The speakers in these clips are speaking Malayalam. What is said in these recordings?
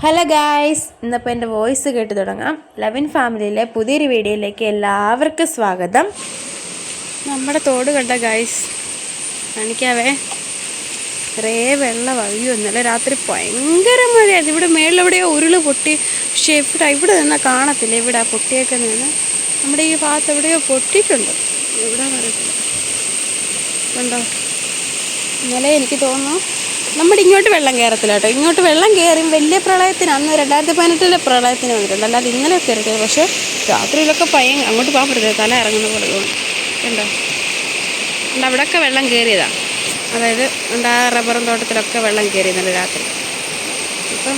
ഹലോ ഗായ്സ്, ഇന്നിപ്പോൾ എൻ്റെ വോയിസ് കേട്ട് തുടങ്ങാം. ലവിൻ ഫാമിലിയിലെ പുതിയൊരു വീഡിയോയിലേക്ക് എല്ലാവർക്കും സ്വാഗതം. നമ്മുടെ തോട് കണ്ട ഗായ്സ്, കാണിക്കാവേ. കുറേ വെള്ളം അയ്യോ, ഇന്നലെ രാത്രി ഭയങ്കര മഴയായിരുന്നു. ഇവിടെ മേളിലെവിടെയോ ഉരുള് പൊട്ടി. പക്ഷേ ഇവിടെ നിന്നാൽ കാണത്തില്ല. ഇവിടെ പൊട്ടിയൊക്കെ നിന്ന് നമ്മുടെ ഈ ഭാഗത്ത് എവിടെയോ പൊട്ടിയിട്ടുണ്ട്. ഇവിടെ അറിയത്തില്ല. ഉണ്ടോ? ഇന്നലെ എനിക്ക് തോന്നുന്നു നമ്മുടെ ഇങ്ങോട്ട് വെള്ളം കയറത്തില്ല കേട്ടോ. ഇങ്ങോട്ട് വെള്ളം കയറി വലിയ പ്രളയത്തിന് അന്ന് 2018 പ്രളയത്തിന് വന്നിട്ടുണ്ട്. അല്ലാതെ ഇന്നലെ കയറിയിട്ടില്ല. പക്ഷേ രാത്രിയിലൊക്കെ അങ്ങോട്ട് പോകാൻ പറ്റത്തില്ല, തല ഇറങ്ങുന്ന പോലെ തോന്നും. ഉണ്ടോ? അവിടെയൊക്കെ വെള്ളം കയറിയതാണ്. അതായത് ആ റബ്ബറും തോട്ടത്തിലൊക്കെ വെള്ളം കയറി ഇന്നലെ രാത്രി. ഇപ്പം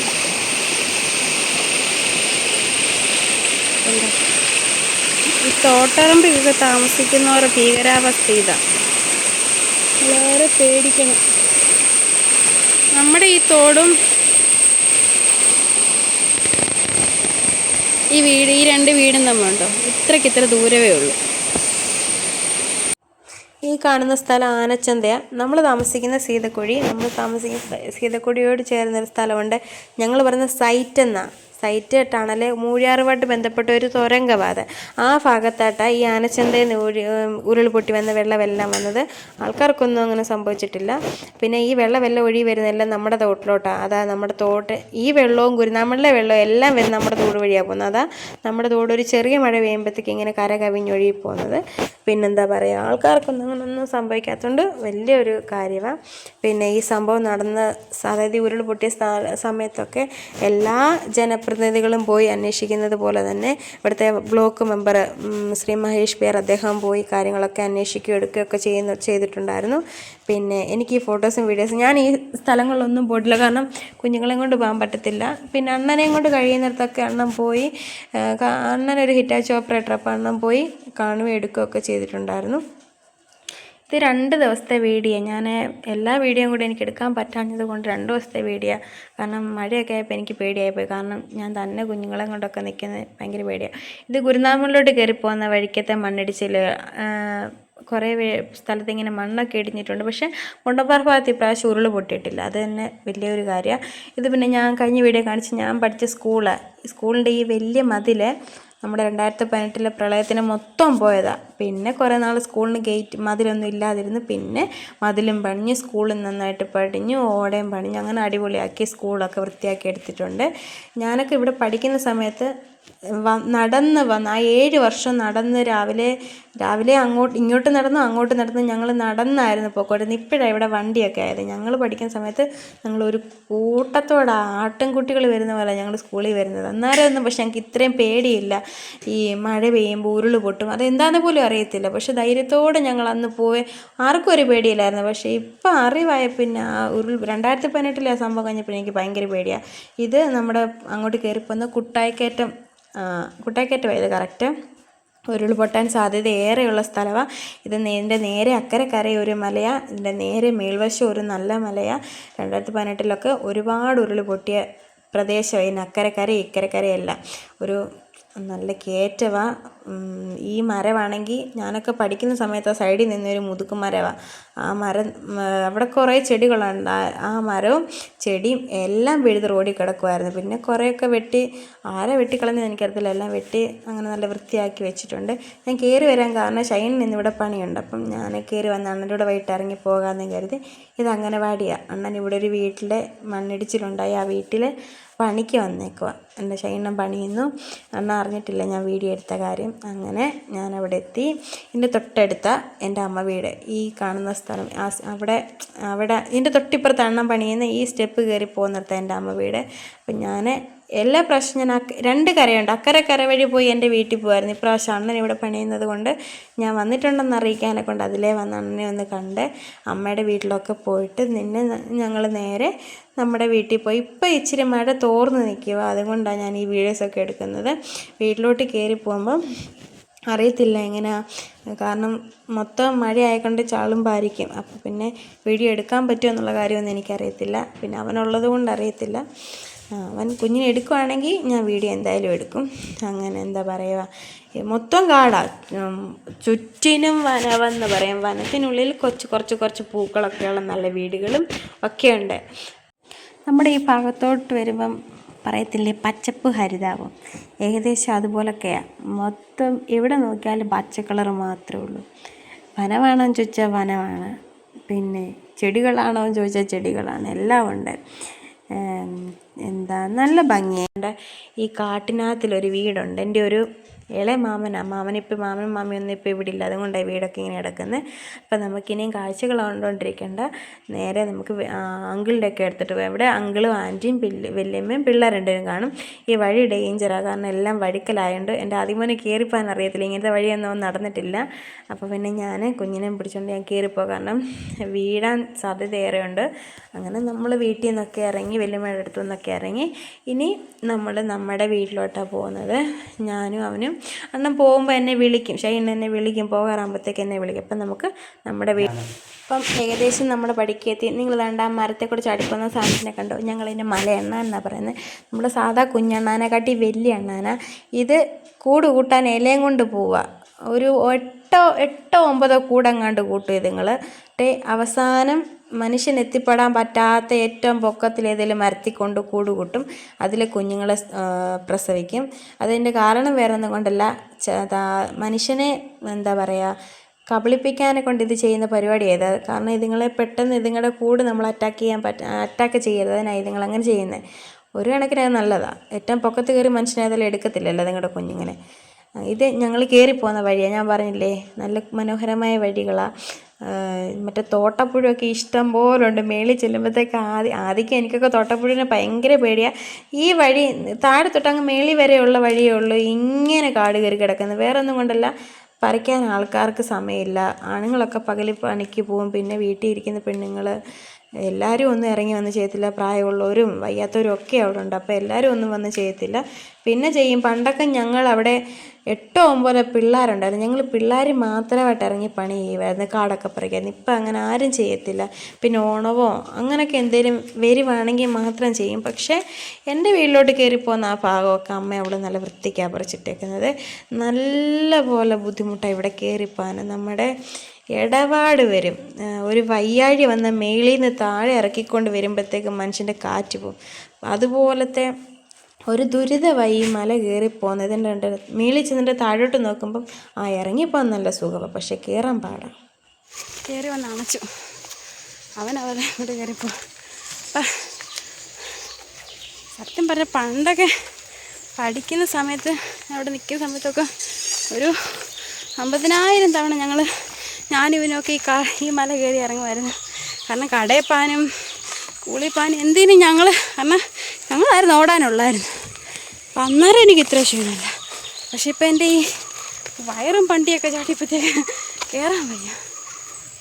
ഉണ്ടോ? ഈ തോട്ടറമ്പിലൊക്കെ താമസിക്കുന്നവരുടെ ഭീകരാവസ്ഥ ഇതാണ്. വളരെ പേടിക്കണം. നമ്മുടെ ഈ തോടും ഈ രണ്ട് വീടും തമ്മിലുണ്ടോ, ഇത്ര ദൂരമേ ഉള്ളൂ. ഈ കാണുന്ന സ്ഥലം ആനച്ചന്തയാണ്. നമ്മൾ താമസിക്കുന്ന സീതക്കുഴിയോട് ചേർന്നൊരു സ്ഥലമുണ്ട്. ഞങ്ങൾ പറയുന്ന സൈറ്റ് എന്നാണ്. സൈറ്റ് ടണൽ മൂഴിയാറുമായിട്ട് ബന്ധപ്പെട്ട ഒരു തുരങ്കപാത. ആ ഭാഗത്തായിട്ടാണ് ഈ ആനച്ചന്തയിൽ നിന്ന് ഉരുൾപൊട്ടി വന്ന വെള്ളമെല്ലാം വന്നത്. ആൾക്കാർക്കൊന്നും അങ്ങനെ സംഭവിച്ചിട്ടില്ല. പിന്നെ ഈ വെള്ളമെല്ലാം ഒഴുകി വരുന്നതെല്ലാം നമ്മുടെ തോട്ടിലോട്ടാണ്. അതാ നമ്മുടെ തോട്ട് ഈ വെള്ളവും നമ്മളുടെ വെള്ളവും എല്ലാം വരുന്ന നമ്മുടെ തോട് വഴിയാണ് പോകുന്നത്. അതാ നമ്മുടെ തോട് ഒരു ചെറിയ മഴ പെയ്യുമ്പോഴത്തേക്ക് ഇങ്ങനെ കര കവിഞ്ഞൊഴുകി പോകുന്നത്. പിന്നെന്താ പറയുക, ആൾക്കാർക്കൊന്നും അങ്ങനൊന്നും സംഭവിക്കാത്തതുകൊണ്ട് വലിയൊരു കാര്യമാണ്. പിന്നെ ഈ സംഭവം നടന്ന, അതായത് ഉരുൾ പൊട്ടിയ സമയത്തൊക്കെ എല്ലാ ജനപ്രതിനിധികളും പോയി അന്വേഷിക്കുന്നത് പോലെ തന്നെ ഇവിടുത്തെ ബ്ലോക്ക് മെമ്പർ ശ്രീ മഹേഷ് പേർ, അദ്ദേഹം പോയി കാര്യങ്ങളൊക്കെ അന്വേഷിക്കുകയും എടുക്കുകയൊക്കെ ചെയ്തിട്ടുണ്ടായിരുന്നു. പിന്നെ എനിക്ക് ഈ ഫോട്ടോസും വീഡിയോസും, ഞാൻ ഈ സ്ഥലങ്ങളിലൊന്നും പോയിട്ടില്ല, കാരണം കുഞ്ഞുങ്ങളെയും കൊണ്ട് പോകാൻ പറ്റത്തില്ല. പിന്നെ അണ്ണനെയും കൊണ്ട് കഴിയുന്നിടത്തൊക്കെ അണ്ണൻ പോയി. അണ്ണനൊരു ഹിറ്റാച്ചി ഓപ്പറേറ്റർ, അപ്പോൾ അണ്ണൻ പോയി കാണുകയും എടുക്കുകയൊക്കെ ചെയ്തിട്ടുണ്ടായിരുന്നു. ഇത് 2 ദിവസത്തെ വീഡിയോ. ഞാൻ എല്ലാ വീഡിയോയും കൂടി എനിക്ക് എടുക്കാൻ പറ്റാഞ്ഞത് കൊണ്ട് 2 ദിവസത്തെ വീഡിയോ. കാരണം മഴയൊക്കെ ആയപ്പോൾ എനിക്ക് പേടിയായിപ്പോയി. കാരണം ഞാൻ തന്നെ കുഞ്ഞുങ്ങളെ കൊണ്ടൊക്കെ നിൽക്കുന്നത് ഭയങ്കര പേടിയാണ്. ഇത് ഗുരുനാമൂലിലോട്ട് കയറി പോകുന്ന വഴിക്കത്തെ മണ്ണിടിച്ചിൽ. കുറേ സ്ഥലത്ത് ഇങ്ങനെ മണ്ണൊക്കെ ഇടിഞ്ഞിട്ടുണ്ട്. പക്ഷേ മുണ്ടപ്പാറ ഭാഗത്ത് ഇപ്രാവശ്യം ഉരുൾ പൊട്ടിയിട്ടില്ല. അത് തന്നെ വലിയൊരു കാര്യമാണ്. ഇത് പിന്നെ ഞാൻ കഴിഞ്ഞ വീഡിയോ കാണിച്ച് ഞാൻ പഠിച്ച സ്കൂളിൻ്റെ ഈ വലിയ മതിൽ നമ്മുടെ 2018 പ്രളയത്തിന് മൊത്തം പോയതാണ്. പിന്നെ കുറേ നാൾ സ്കൂളിന് മതിലൊന്നും ഇല്ലാതിരുന്നു. പിന്നെ മതിലും പണിഞ്ഞ് സ്കൂളിൽ നന്നായിട്ട് പണിഞ്ഞു, ഓടയും പണിഞ്ഞു, അങ്ങനെ അടിപൊളിയാക്കി സ്കൂളൊക്കെ വൃത്തിയാക്കി എടുത്തിട്ടുണ്ട്. ഞാനൊക്കെ ഇവിടെ പഠിക്കുന്ന സമയത്ത് നടന്ന് വന്ന് ആ 7 വർഷം നടന്ന് രാവിലെ ഇങ്ങോട്ട് നടന്നു ഞങ്ങൾ നടന്നായിരുന്നു പോയിക്കൊണ്ടിരുന്നത്. ഇപ്പോഴാണ് ഇവിടെ വണ്ടിയൊക്കെ ആയത്. ഞങ്ങൾ പഠിക്കുന്ന സമയത്ത് ഞങ്ങളൊരു കൂട്ടത്തോടെ ആട്ടിൻകുട്ടികൾ വരുന്ന പോലെ ഞങ്ങൾ സ്കൂളിൽ വരുന്നത്. അന്നേരമൊന്നും പക്ഷെ ഞങ്ങൾക്ക് ഇത്രയും പേടിയില്ല. ഈ മഴ പെയ്യുമ്പോൾ ഉരുൾ പൊട്ടും അതെന്താണെന്ന് പോലും അറിയത്തില്ല. പക്ഷെ ധൈര്യത്തോടെ ഞങ്ങൾ അന്ന് പോയി, ആർക്കും ഒരു പേടിയില്ലായിരുന്നു. പക്ഷേ ഇപ്പം അറിവായ പിന്നെ ആ 2018 സംഭവം കഴിഞ്ഞപ്പോൾ എനിക്ക് ഭയങ്കര പേടിയാണ്. ഇത് നമ്മുടെ അങ്ങോട്ട് കയറിപ്പോകുന്ന കുട്ടായിക്കയറ്റം ഇത് കറക്റ്റ് ഉരുൾപൊട്ടാൻ സാധ്യത ഏറെയുള്ള സ്ഥലമാണ്. ഇതിൻ്റെ നേരെ അക്കരെ ഒരു മലയാണ്. ഇതിൻ്റെ നേരെ മേൽവശം ഒരു നല്ല മലയാണ്. 2018 ഒരുപാട് ഉരുൾ പൊട്ടിയ പ്രദേശമാണ്. ഇതിന് ഇക്കരക്കരയല്ല, ഒരു നല്ല കയറ്റമാണ്. ഈ മരമാണെങ്കിൽ ഞാനൊക്കെ പഠിക്കുന്ന സമയത്ത് ആ സൈഡിൽ നിന്നൊരു മുതുക്ക് മരമാണ്. ആ മരം, അവിടെ കുറേ ചെടികളുണ്ട്. ആ മരവും ചെടിയും എല്ലാം പിഴുത് റോഡിൽ കിടക്കുമായിരുന്നു. പിന്നെ കുറേയൊക്കെ വെട്ടിക്കളഞ്ഞെന്ന് എനിക്കറിയത്തില്ല. എല്ലാം വെട്ടി അങ്ങനെ നല്ല വൃത്തിയാക്കി വെച്ചിട്ടുണ്ട്. ഞാൻ കയറി വരാൻ കാരണം ഷൈനിന് ഇന്നിവിടെ പണിയുണ്ട്. അപ്പം ഞാൻ കയറി വന്ന അണ്ണൻ്റെ കൂടെ വൈകിട്ട് ഇറങ്ങി പോകാമെന്ന് കരുതി. ഇത് അംഗനവാടിയാണ്. അണ്ണൻ ഇവിടെ ഒരു വീട്ടിലെ മണ്ണിടിച്ചിലുണ്ടായി ആ വീട്ടിൽ പണിക്ക് വന്നേക്കുക. എൻ്റെ ഷൈനം പണിയുന്നു. അണ്ണ അറിഞ്ഞിട്ടില്ല ഞാൻ വീഡിയോ എടുത്ത കാര്യം. അങ്ങനെ ഞാൻ അവിടെ എത്തി. ഇതിൻ്റെ തൊട്ടടുത്ത എൻ്റെ അമ്മ വീട്, ഈ കാണുന്ന സ്ഥലം, അവിടെ ഇതിൻ്റെ തൊട്ടിപ്പുറത്ത് അണ്ണൻ പണിയുന്ന ഈ സ്റ്റെപ്പ് കയറി പോകുന്നിടത്ത് എൻ്റെ അമ്മ വീട്. അപ്പം ഞാൻ എല്ലാ പ്രാവശ്യം ഞാൻ 2 കരയുണ്ട്, കര വഴി പോയി എൻ്റെ വീട്ടിൽ പോകുമായിരുന്നു. ഇപ്രാവശ്യം അണ്ണൻ ഇവിടെ പണിയുന്നത് കൊണ്ട് ഞാൻ വന്നിട്ടുണ്ടെന്ന് അറിയിക്കാനെ കൊണ്ട് അതിലേ വന്ന് അണ്ണനെ ഒന്ന് കണ്ട് അമ്മയുടെ വീട്ടിലൊക്കെ പോയിട്ട് ഞങ്ങൾ നേരെ നമ്മുടെ വീട്ടിൽ പോയി. ഇപ്പോൾ ഇച്ചിരി മഴ തോർന്ന് നിൽക്കുക, അതുകൊണ്ടാണ് ഞാൻ ഈ വീഡിയോസൊക്കെ എടുക്കുന്നത്. വീട്ടിലോട്ട് കയറി പോകുമ്പം അറിയത്തില്ല എങ്ങനെയാണ്, കാരണം മൊത്തം മഴ ആയിക്കൊണ്ട് ചാളും പാരിക്കും. അപ്പോൾ പിന്നെ വീഡിയോ എടുക്കാൻ പറ്റുമോ എന്നുള്ള കാര്യമൊന്നും എനിക്കറിയത്തില്ല. പിന്നെ അവനുള്ളത് കൊണ്ട് അറിയത്തില്ല. അവൻ കുഞ്ഞിനെ എടുക്കുവാണെങ്കിൽ ഞാൻ വീഡിയോ എന്തായാലും എടുക്കും. അങ്ങനെ എന്താ പറയുക, മൊത്തം കാടാണ്, ചുറ്റിനും വനമെന്ന് പറയാം. വനത്തിനുള്ളിൽ കുറച്ച് പൂക്കളൊക്കെയുള്ള നല്ല വീടുകളും ഒക്കെയുണ്ട്. നമ്മുടെ ഈ ഭാഗത്തോട്ട് വരുമ്പം പറയത്തില്ലേ പച്ചപ്പ് ഹരിതാപം, ഏകദേശം അതുപോലൊക്കെയാണ്. മൊത്തം എവിടെ നോക്കിയാലും പച്ച കളർ മാത്രമേ ഉള്ളൂ. വനമാണോ എന്ന് ചോദിച്ചാൽ വനമാണ്, പിന്നെ ചെടികളാണോ എന്ന് ചോദിച്ചാൽ ചെടികളാണ്, എല്ലാം ഉണ്ട്. എന്താ നല്ല ഭംഗിയുണ്ട്. ഈ കാട്ടിനകത്തിലൊരു വീടുണ്ട്. എൻ്റെ ഒരു ഇളയ മാമനിപ്പോൾ മാമനും മാമിയൊന്നും ഇപ്പോൾ ഇവിടെ ഇല്ല, അതുകൊണ്ടാണ് വീടൊക്കെ ഇങ്ങനെ കിടക്കുന്നത്. അപ്പം നമുക്കിനിയും കാഴ്ചകൾ കണ്ടുകൊണ്ടിരിക്കേണ്ട, നേരെ നമുക്ക് അങ്കിളിൻ്റെ ഒക്കെ എടുത്തിട്ട് പോകാം. ഇവിടെ അങ്കിളും ആൻറ്റിയും വല്യമ്മയും പിള്ളേർ രണ്ടുപേരും കാണും. ഈ വഴി ഡേഞ്ചറാണ്, കാരണം എല്ലാം വഴിക്കലായതുകൊണ്ട് എൻ്റെ ആദ്യമോനെ കയറിപ്പോകാൻ അറിയത്തില്ല, ഇങ്ങനത്തെ വഴിയൊന്നും നടന്നിട്ടില്ല. അപ്പോൾ പിന്നെ ഞാൻ കുഞ്ഞിനെ പിടിച്ചുകൊണ്ട് ഞാൻ കയറിപ്പോകാം, കാരണം വീഴാൻ സാധ്യത ഏറെയുണ്ട്. അങ്ങനെ നമ്മൾ വീട്ടിൽ നിന്നൊക്കെ ഇറങ്ങി, വല്യമ്മയുടെ അടുത്തു നിന്നൊക്കെ ഇറങ്ങി ഇനി നമ്മൾ നമ്മുടെ വീട്ടിലോട്ടാണ് പോകുന്നത്. ഞാനും അവനും അണ്ണൻ പോകുമ്പോൾ എന്നെ വിളിക്കും, ഷൈൻ എന്നെ വിളിക്കും, പോകാറാകുമ്പോഴത്തേക്ക് എന്നെ വിളിക്കും. അപ്പം നമുക്ക് നമ്മുടെ അപ്പം ഏകദേശം നമ്മൾ പഠിക്കെത്തി. നിങ്ങൾ വേണ്ട ആ മരത്തെക്കുറിച്ച് ചാടിപ്പോകുന്ന സാധനത്തിനെ കണ്ടോ? ഞങ്ങളിതിൻ്റെ മലയണ്ണാൻ എന്നാണ് പറയുന്നത്. നമ്മൾ സാധാ കുഞ്ഞണ്ണാനെക്കാട്ടി വലിയ അണ്ണാന. ഇത് കൂട് കൂട്ടാൻ ഇലയും കൊണ്ട് പോവുക. ഒരു 8-9 കൂടെങ്ങാണ്ട് കൂട്ടും ഇതുങ്ങൾ. അവസാനം മനുഷ്യൻ എത്തിപ്പെടാൻ പറ്റാത്ത ഏറ്റവും പൊക്കത്തിൽ ഏതെങ്കിലും മരത്തിൽ കൊണ്ട് കൂട് കൂട്ടും, അതിൽ കുഞ്ഞുങ്ങളെ പ്രസവിക്കും. അതിൻ്റെ കാരണം വേറെ ഒന്നും കൊണ്ടല്ല, മനുഷ്യനെ എന്താ പറയുക, കബളിപ്പിക്കാനെ കൊണ്ട് ഇത് ചെയ്യുന്ന പരിപാടി ഏതാ. കാരണം ഇതുങ്ങളെ പെട്ടെന്ന് ഇതുങ്ങളുടെ കൂട് നമ്മൾ അറ്റാക്ക് ചെയ്യരുത്, അതിനാണ് ഇതുങ്ങൾ അങ്ങനെ ചെയ്യുന്നത്. ഒരു കണക്കിന് അത് നല്ലതാണ്. ഏറ്റവും പൊക്കത്ത് കയറി മനുഷ്യനേതെല്ലാം എടുക്കത്തില്ലല്ലോ നിങ്ങളുടെ കുഞ്ഞുങ്ങളെ. ഇത് ഞങ്ങൾ കയറിപ്പോകുന്ന വഴിയാണ്, ഞാൻ പറഞ്ഞില്ലേ, നല്ല മനോഹരമായ വഴികളാണ്. മറ്റേ തോട്ടപ്പുഴയൊക്കെ ഇഷ്ടം പോലെ ഉണ്ട്. മേളിൽ ചെല്ലുമ്പോഴത്തേക്ക് ആദ്യമൊക്കെ എനിക്കൊക്കെ തോട്ടപ്പുഴനെ ഭയങ്കര പേടിയാണ്. ഈ വഴി താഴെ തൊട്ടങ്ങ് മേളിൽ വരെയുള്ള വഴിയേ ഉള്ളൂ ഇങ്ങനെ കാട് കയറി കിടക്കുന്നത്. വേറെ ഒന്നും കൊണ്ടല്ല, പറിക്കാൻ ആൾക്കാർക്ക് സമയമില്ല. ആണുങ്ങളൊക്കെ പകൽ പണിക്ക് പോവും, പിന്നെ വീട്ടിൽ ഇരിക്കുന്ന പെണ്ണുങ്ങൾ എല്ലാവരും ഒന്നും ഇറങ്ങി വന്ന് ചെയ്യത്തില്ല. പ്രായമുള്ളവരും വയ്യാത്തവരും ഒക്കെ അവിടെ ഉണ്ട്, അപ്പോൾ എല്ലാവരും ഒന്നും വന്ന് ചെയ്യത്തില്ല. പിന്നെ ചെയ്യും. പണ്ടൊക്കെ ഞങ്ങളവിടെ 8-9 പിള്ളേരുണ്ടായിരുന്നു. ഞങ്ങൾ പിള്ളേർ മാത്രമായിട്ട് ഇറങ്ങി പണി ചെയ്യുമായിരുന്നു, കാടൊക്കെ പറിക്കായിരുന്നു. ഇപ്പം അങ്ങനെ ആരും ചെയ്യത്തില്ല. പിന്നെ ഓണവോ അങ്ങനെയൊക്കെ എന്തെങ്കിലും വരുവാണെങ്കിൽ മാത്രം ചെയ്യും. പക്ഷേ എൻ്റെ വീട്ടിലോട്ട് കയറിപ്പോകുന്ന ആ ഭാഗമൊക്കെ അമ്മ അവിടെ നല്ല വൃത്തിക്കാണ് പറിച്ചിട്ടേക്കുന്നത്. നല്ല പോലെ ബുദ്ധിമുട്ടാണ് ഇവിടെ കയറിപ്പോകാൻ. നമ്മുടെ ഇടപാട് വരും. ഒരു വയ്യാഴി വന്ന് മേളിൽ നിന്ന് താഴെ ഇറക്കിക്കൊണ്ട് വരുമ്പോഴത്തേക്കും മനുഷ്യൻ്റെ കാറ്റ് പോകും. അതുപോലത്തെ ഒരു ദുരിതമായി മല കയറിപ്പോകുന്നത്. ഇതിൻ്റെ മേളിൽ ചെന്നിട്ട് താഴോട്ട് നോക്കുമ്പം ഇറങ്ങിപ്പോകാൻ നല്ല സുഖമാണ്, പക്ഷെ കയറാൻ പാടാണ്. കയറി വന്ന് അണച്ചു അവനവരെ ഇവിടെ കയറിപ്പോ. സത്യം പറഞ്ഞ പണ്ടൊക്കെ പഠിക്കുന്ന സമയത്ത്, അവിടെ നിൽക്കുന്ന സമയത്തൊക്കെ ഒരു 50,000 തവണ ഞാനിവനൊക്കെ ഈ മല കയറി ഇറങ്ങുമായിരുന്നു. കാരണം കടയിൽ പോകാനും സ്കൂളിൽ പോകാനും എന്തിനും കാരണം ഞങ്ങളായിരുന്നു ഓടാനുള്ളായിരുന്നു. അപ്പം അന്നേരം എനിക്ക് ഇത്ര ക്ഷീണമില്ല. പക്ഷെ ഇപ്പം എൻ്റെ ഈ വയറും പണ്ടിയൊക്കെ ചാട്ടിയപ്പോഴത്തേക്ക് കയറാൻ വയ്യ.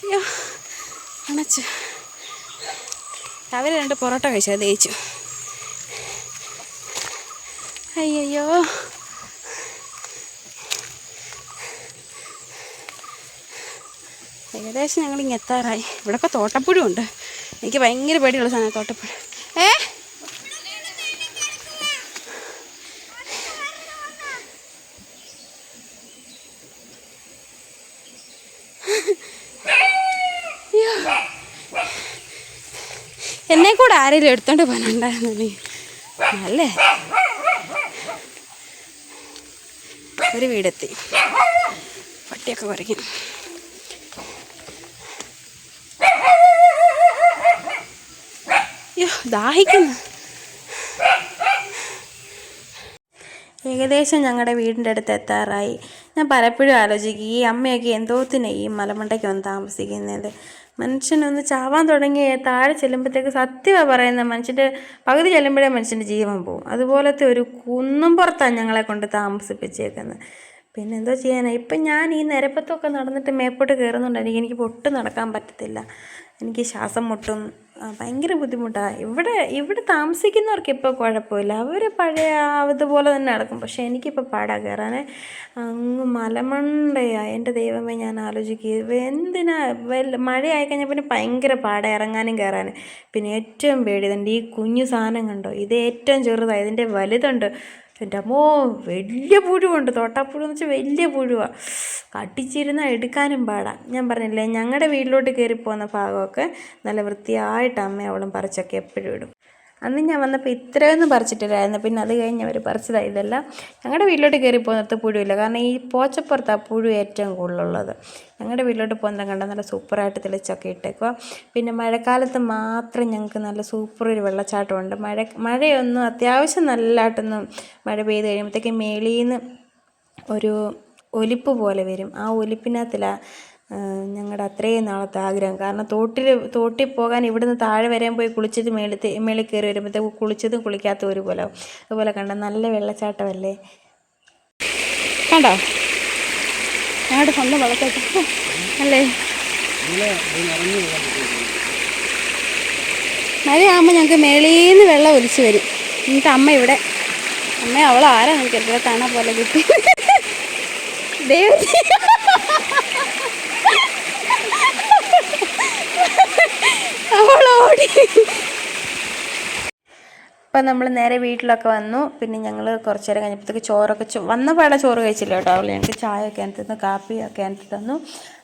അയ്യോ അണച്ച്. രാവിലെ 2 പൊറോട്ട കഴിച്ചു, അത് തേച്ചു. അയ്യോ ഏകദേശം ഞങ്ങളിങ്ങ് എത്താറായി. ഇവിടെയൊക്കെ തോട്ടപ്പുഴ ഉണ്ട്. എനിക്ക് ഭയങ്കര പേടിയുള്ള സാധനം തോട്ടപ്പുഴ. എന്നെ കൂടെ ആരെങ്കിലും എടുത്തോണ്ട് പോകാനുണ്ടായിരുന്നു. നീ അല്ലേ ഒരു വീടെത്തി. പട്ടിയൊക്കെ കുറയ്ക്കും. അയ്യോ ദാഹിക്കുന്നു. ഏകദേശം ഞങ്ങളുടെ വീടിൻ്റെ അടുത്ത് എത്താറായി. ഞാൻ പലപ്പോഴും ആലോചിക്കും, ഈ അമ്മയൊക്കെ എന്തോത്തിനാണ് ഈ മലമണ്ടയ്ക്ക് വന്ന് താമസിക്കുന്നത്. മനുഷ്യനൊന്ന് ചാവാൻ തുടങ്ങി താഴെ ചെല്ലുമ്പോഴത്തേക്ക് സത്യമാണ് പറയുന്നത്, മനുഷ്യൻ്റെ പകുതി ചെല്ലുമ്പോഴേ മനുഷ്യൻ്റെ ജീവൻ പോകും. അതുപോലത്തെ ഒരു കുന്നും പുറത്താണ് ഞങ്ങളെ കൊണ്ട് താമസിപ്പിച്ചേക്കുന്നത്. പിന്നെ എന്തോ ചെയ്യാനാണ്. ഇപ്പം ഞാൻ ഈ നിരപ്പത്തൊക്കെ നടന്നിട്ട് മേപ്പോട്ട് കയറുന്നുണ്ടായിരിക്കും, എനിക്ക് ഒട്ടും നടക്കാൻ പറ്റത്തില്ല. എനിക്ക് ശ്വാസം മുട്ടും, ഭയങ്കര ബുദ്ധിമുട്ടാണ്. ഇവിടെ താമസിക്കുന്നവർക്ക് ഇപ്പോൾ കുഴപ്പമില്ല, അവർ പഴയ അതുപോലെ തന്നെ നടക്കും. പക്ഷേ എനിക്കിപ്പോൾ പാടാണ് കയറാൻ. അങ്ങ് മലമണ്ടയാണ്. എൻ്റെ ദൈവമേ, ഞാൻ ആലോചിക്കുക എന്തിനാ മഴയായി കഴിഞ്ഞാൽ പിന്നെ ഭയങ്കര പാടാണ് ഇറങ്ങാനും കയറാനും. പിന്നെ ഏറ്റവും പേടി ഇതുണ്ട്, ഈ കുഞ്ഞു സാധനം കണ്ടോ, ഇത് ഏറ്റവും ചെറുതാണ്, ഇതിൻ്റെ വലുതുണ്ട്. എൻ്റെ അമ്മോ വലിയ പുഴുവുണ്ട്. തോട്ടാപ്പുഴു എന്ന് വെച്ചാൽ വലിയ പുഴുവാണ്. കടിച്ചിരുന്നാൽ എടുക്കാനും പാടാണ്. ഞാൻ പറഞ്ഞില്ലേ, ഞങ്ങളുടെ വീട്ടിലോട്ട് കയറിപ്പോകുന്ന ഭാഗമൊക്കെ നല്ല വൃത്തിയായിട്ട് അമ്മ അവളും പറിച്ചൊക്കെ എപ്പോഴും ഇടും. അന്ന് ഞാൻ വന്നപ്പോൾ ഇത്രയൊന്നും പറിച്ചിട്ടില്ലായിരുന്നു. പിന്നെ അത് കഴിഞ്ഞ് അവർ പറിച്ചതാണ് ഇതെല്ലാം. ഞങ്ങളുടെ വീട്ടിലോട്ട് കയറി പോകുന്നിടത്ത് പുഴുവില്ല, കാരണം ഈ പോച്ചപ്പുറത്താണ് പുഴു ഏറ്റവും കൂടുതലുള്ളത്. ഞങ്ങളുടെ വീട്ടിലോട്ട് പോകുന്നത് കണ്ടാൽ നല്ല സൂപ്പറായിട്ട് തെളിച്ചൊക്കെ ഇട്ടേക്കുക. പിന്നെ മഴക്കാലത്ത് മാത്രം ഞങ്ങൾക്ക് നല്ല സൂപ്പർ ഒരു വെള്ളച്ചാട്ടമുണ്ട്. മഴയൊന്നും അത്യാവശ്യം നല്ലതായിട്ടൊന്നും മഴ പെയ്ത് കഴിയുമ്പോഴത്തേക്ക് മേളിൽ നിന്ന് ഒരു ഒലിപ്പ് പോലെ വരും. ആ ഒലിപ്പിനകത്തിലാണ് ഞങ്ങളുടെ അത്രയും നാളത്തെ ആഗ്രഹം. കാരണം തോട്ടിൽ പോകാൻ ഇവിടുന്ന് താഴെ വരാൻ പോയി കുളിച്ചിട്ട് മേളിൽ കയറി വരുമ്പോഴത്തേക്ക് കുളിച്ചതും കുളിക്കാത്ത ഒരുപോലെ ആവും. അതുപോലെ കണ്ട നല്ല വെള്ളച്ചാട്ടമല്ലേ, കണ്ടോ ഞങ്ങളുടെ സ്വന്തം വെള്ളച്ചാട്ടം അല്ലേ. മഴയാകുമ്പോൾ ഞങ്ങൾക്ക് മേളിൽ നിന്ന് വെള്ളം ഒലിച്ച് വരും. എന്നിട്ട് അമ്മ അവൾ ആരാ എനിക്കറിയില്ല, തണ പോലെ കിട്ടി ദൈവം അവളോടി. അപ്പം നമ്മൾ നേരെ വീട്ടിലൊക്കെ വന്നു. പിന്നെ ഞങ്ങൾ കുറച്ച് നേരം കഴിഞ്ഞപ്പോഴത്തേക്ക് ചോറൊക്കെ വന്നപാടെ ചോറ് കഴിച്ചില്ല കേട്ടോ. അവൾ ഞങ്ങൾക്ക് ചായയൊക്കെ എനിക്ക് തന്നു, കാപ്പിയൊക്കെ എനിക്ക് തന്നു.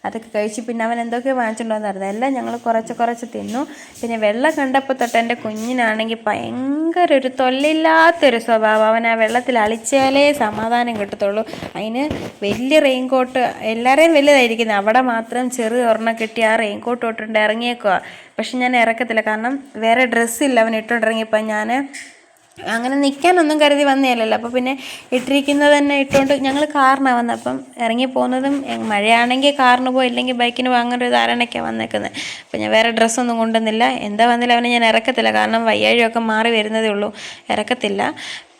അതൊക്കെ കഴിച്ച് പിന്നെ അവൻ എന്തൊക്കെയോ വാങ്ങിച്ചിട്ടുണ്ടോയെന്നായിരുന്നു. എല്ലാം ഞങ്ങൾ കുറച്ച് തിന്നു. പിന്നെ വെള്ളം കണ്ടപ്പോൾ തൊട്ട് എൻ്റെ കുഞ്ഞിനാണെങ്കിൽ ഭയങ്കര ഒരു തൊല്ലില്ലാത്തൊരു സ്വഭാവം. അവൻ ആ വെള്ളത്തിൽ അളിച്ചാലേ സമാധാനം കിട്ടത്തുള്ളൂ. അതിന് വലിയ റെയിൻകോട്ട് എല്ലാവരെയും വലുതായിരിക്കുന്നത്, അവിടെ മാത്രം ചെറിയ ഒരെണ്ണം കിട്ടി ആ റെയിൻകോട്ട് ഇട്ടുകൊണ്ട് ഇറങ്ങിയേക്കുക. പക്ഷെ ഞാൻ ഇറക്കത്തില്ല, കാരണം വേറെ ഡ്രസ്സില്ല അവൻ ഇട്ടുകൊണ്ടിറങ്ങിയപ്പോൾ. ഞാൻ അങ്ങനെ നിൽക്കാനൊന്നും കരുതി വന്നതല്ലല്ലോ. അപ്പോൾ പിന്നെ ഇട്ടിരിക്കുന്നത് തന്നെ ഇട്ടുകൊണ്ട് ഞങ്ങൾ കാറിനാണ് വന്നത്. അപ്പം ഇറങ്ങി പോകുന്നതും മഴയാണെങ്കിൽ കാറിന് പോയി, ഇല്ലെങ്കിൽ ബൈക്കിന് പോയി, അങ്ങനെ ഒരു ധാരണയ്ക്കാണ് വന്നേക്കുന്നത്. അപ്പോൾ ഞാൻ വേറെ ഡ്രസ്സൊന്നും കൊണ്ടുവന്നില്ല. എന്താ വന്നില്ല അവനെ ഞാൻ ഇറക്കത്തില്ല, കാരണം വയ്യാഴിയൊക്കെ മാറി വരുന്നതേ ഉള്ളൂ, ഇറക്കത്തില്ല.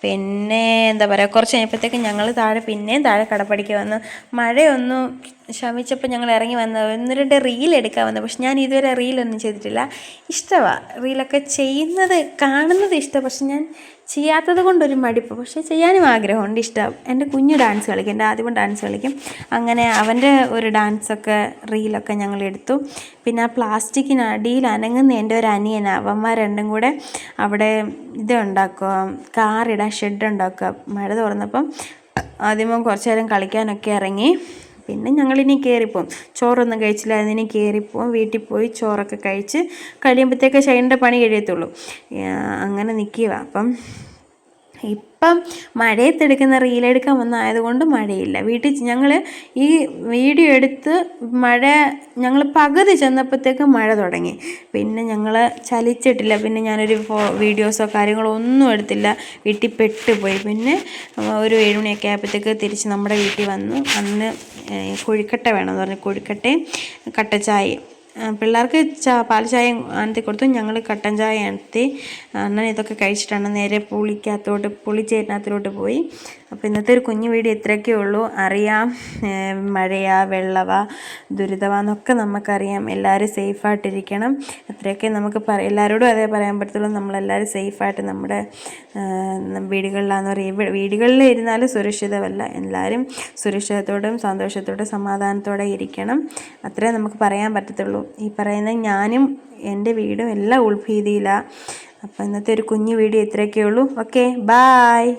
പിന്നെ എന്താ പറയുക, കുറച്ച് കഴിഞ്ഞപ്പോഴത്തേക്ക് ഞങ്ങൾ പിന്നെയും താഴെ കടപ്പടിക്ക് വന്നു. മഴയൊന്നും ശമിച്ചപ്പോൾ ഞങ്ങൾ ഇറങ്ങി വന്നത് 1-2 റീൽ എടുക്കാൻ വന്നത്. പക്ഷെ ഞാൻ ഇതുവരെ റീലൊന്നും ചെയ്തിട്ടില്ല. ഇഷ്ടമാണ് റീലൊക്കെ ചെയ്യുന്നത്, കാണുന്നത് ഇഷ്ടം. പക്ഷെ ഞാൻ ചെയ്യാത്തത് കൊണ്ടൊരു മടിപ്പ്, പക്ഷേ ചെയ്യാനും ആഗ്രഹമുണ്ട്, ഇഷ്ടം. എൻ്റെ കുഞ്ഞ് ഡാൻസ് കളിക്കും, എൻ്റെ ആദ്യം ഡാൻസ് കളിക്കും. അങ്ങനെ അവൻ്റെ ഒരു ഡാൻസൊക്കെ റീലൊക്കെ ഞങ്ങൾ എടുത്തു. പിന്നെ ആ പ്ലാസ്റ്റിക്കിനടിയിൽ അനങ്ങുന്ന എൻ്റെ ഒരു അനിയനാണ്. അവന്മാർ രണ്ടും കൂടെ അവിടെ ഇതുണ്ടാക്കുക, കാറിടാൻ ഷെഡ് ഉണ്ടാക്കുക. മഴ തുറന്നപ്പം ആദ്യമോ കുറച്ച് നേരം കളിക്കാനൊക്കെ ഇറങ്ങി. പിന്നെ ഞങ്ങളിനി കയറിപ്പോവും. ചോറൊന്നും കഴിച്ചില്ലായിരുന്നു, ഇനി കയറിപ്പോവും. വീട്ടിൽ പോയി ചോറൊക്കെ കഴിയുമ്പോഴത്തേക്ക് ഷൈൻ്റെ പണി കഴിയത്തുള്ളൂ. അങ്ങനെ നിൽക്കുക. അപ്പം ഇപ്പം മഴയത്തെടുക്കുന്ന റീലെടുക്കാൻ വന്നതായതുകൊണ്ട് മഴയില്ല. വീട്ടിൽ ഞങ്ങൾ ഈ വീഡിയോ എടുത്ത് ഞങ്ങൾ പകുതി ചെന്നപ്പോഴത്തേക്ക് മഴ തുടങ്ങി. പിന്നെ ഞങ്ങൾ ചലിച്ചിട്ടില്ല. പിന്നെ ഞാനൊരു വീഡിയോസോ കാര്യങ്ങളോ ഒന്നും എടുത്തില്ല, വീട്ടിൽ പെട്ടുപോയി. പിന്നെ ഒരു 7 മണിയൊക്കെ ആയപ്പോഴത്തേക്ക് തിരിച്ച് നമ്മുടെ വീട്ടിൽ വന്നു. അന്ന് കൊഴുക്കട്ട വേണമെന്ന് പറഞ്ഞു, കൊഴുക്കട്ടയും കട്ടച്ചായയും. പിള്ളേർക്ക് പാൽ ചായ ആനത്തി കൊടുത്തു, ഞങ്ങൾ കട്ടൻ ചായ ആനത്തി. അണ്ണൻ ഇതൊക്കെ കഴിച്ചിട്ടാണ് നേരെ പുളിച്ചേരിനകത്തിലോട്ട് പോയി. അപ്പോൾ ഇന്നത്തെ ഒരു കുഞ്ഞു വീഡിയോ ഇത്രയൊക്കെ ഉള്ളൂ. അറിയാം മഴയാ വെള്ളവാ ദുരിതമാണെന്നൊക്കെ നമുക്കറിയാം. എല്ലാവരും സേഫായിട്ടിരിക്കണം, അത്രയൊക്കെ നമുക്ക് എല്ലാവരോടും അതേ പറയാൻ പറ്റത്തുള്ളൂ. നമ്മളെല്ലാവരും സേഫായിട്ട് നമ്മുടെ വീടുകളിലാണെന്ന് പറയും. വീടുകളിൽ ഇരുന്നാലും സുരക്ഷിതമല്ല, എല്ലാവരും സുരക്ഷിതത്തോടും സന്തോഷത്തോടും സമാധാനത്തോടെ ഇരിക്കണം, അത്രേ നമുക്ക് പറയാൻ പറ്റത്തുള്ളൂ. ഈ പറയുന്ന ഞാനും എൻ്റെ വീടും എല്ലാം ഉൾഭീതിയിലാണ്. അപ്പോൾ ഇന്നത്തെ ഒരു കുഞ്ഞു വീഡിയോ ഇത്രയൊക്കെ ഉള്ളൂ. Okay, bye.